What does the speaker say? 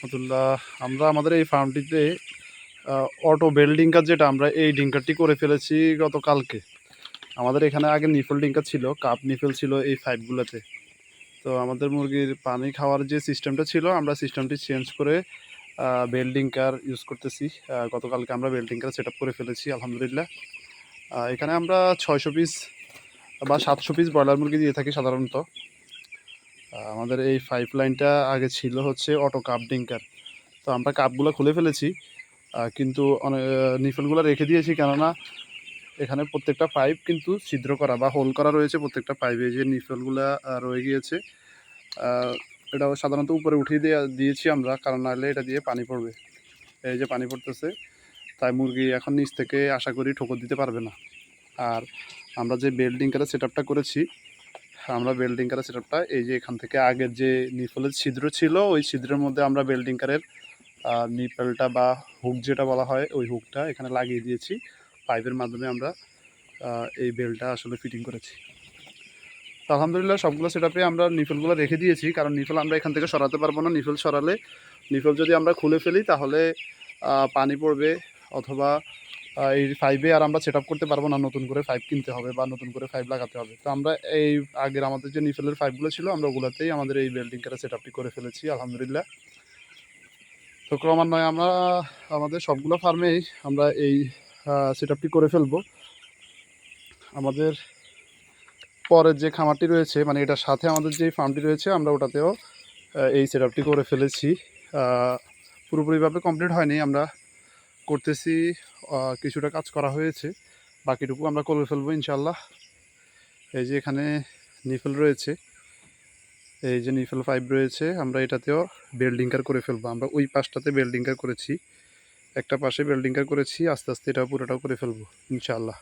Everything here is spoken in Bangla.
রহমতুল্লাহ। আমরা আমাদের এই ফার্মটিতে অটো বেল ডিঙ্কার, যেটা আমরা এই ডিঙ্কারটি করে ফেলেছি গতকালকে। আমাদের এখানে আগে নিফেল ডিঙ্কার ছিল, কাপ নিফেল ছিল এই পাইপগুলোতে। তো আমাদের মুরগির পানি খাওয়ার যে সিস্টেমটা ছিল, আমরা সিস্টেমটি চেঞ্জ করে বেল ডিঙ্কার ইউজ করতেছি। গতকালকে আমরা বেল ডিঙ্কার সেট আপ করে ফেলেছি আলহামদুলিল্লাহ। এখানে আমরা 600 পিস বা 700 পিস ব্রয়লার মুরগি দিয়ে থাকি সাধারণত। আমাদের এই পাইপ লাইনটা আগে ছিল হচ্ছে অটো কাপ ডিঙ্কার। তো আমরা কাপগুলো খুলে ফেলেছি, কিন্তু অনেক নিফেলগুলো রেখে দিয়েছি, কেননা এখানে প্রত্যেকটা পাইপ কিন্তু ছিদ্র করা বা হোল করা রয়েছে প্রত্যেকটা পাইপে। যে নিফেলগুলো রয়ে গিয়েছে, এটাও সাধারণত উপরে উঠিয়ে দিয়েছি আমরা, কারণ নাহলে এটা দিয়ে পানি পড়বে। এই যে পানি পড়তেছে, তাই মুরগি এখন নিচ থেকে আশা করি ঠোকর দিতে পারবে না। আর আমরা যে বেল্ডিংকারের সেট আপটা করেছি, আমরা বেল্ডিংকারের সেট আপটা এই যে এখান থেকে আগের যে নিফেলের ছিদ্র ছিল, ওই ছিদ্রের মধ্যে আমরা বেল্ডিংকারের নিপেলটা বা হুক যেটা বলা হয়, ওই হুকটা এখানে লাগিয়ে দিয়েছি। পাইপের মাধ্যমে আমরা এই বেলটা আসলে ফিটিং করেছি। তো আলহামদুলিল্লাহ সবগুলো সেট আপে আমরা নিফেলগুলো রেখে দিয়েছি, কারণ নিফেল আমরা এখান থেকে সরাতে পারবো না। নিফেল সরালে, নিফেল যদি আমরা খুলে ফেলি তাহলে পানি পড়বে, অথবা এই পাইপে আর আমরা সেট আপ করতে পারবো না। নতুন করে পাইপ কিনতে হবে বা নতুন করে পাইপ লাগাতে হবে। তো আমরা এই আগের আমাদের যে নিফেলের পাইপগুলো ছিল, আমরা ওগুলোতেই আমাদের এই বেল্ডিং করে সেট আপটি করে ফেলেছি আলহামদুলিল্লাহ। তো ক্রমান্বয়ে আমরা আমাদের সবগুলো ফার্মেই আমরা এই সেট আপটি করে ফেলবো। আমাদের পরের যে খামারটি রয়েছে, মানে এটার সাথে আমাদের যে ফার্মটি রয়েছে, আমরা ওটাতেও এই সেট আপটি করে ফেলেছি। পুরোপুরিভাবে কমপ্লিট হয়নি, আমরা করতেছি, কিছুটা কাজ করা হয়েছে, বাকিটুকু আমরা করে ফেলবো ইনশাল্লাহ। এই যে এখানে নিফেল রয়েছে, এই যে নিফেল পাইপ রয়েছে, আমরা এটাতেও বেল্ডিংকার করে ফেলবো। আমরা ওই পাশটাতে বেল্ডিংকার করেছি, একটা পাশে বেল্ডিংকার করেছি, আস্তে আস্তে এটা পুরোটাও করে ফেলবো ইনশাআল্লাহ।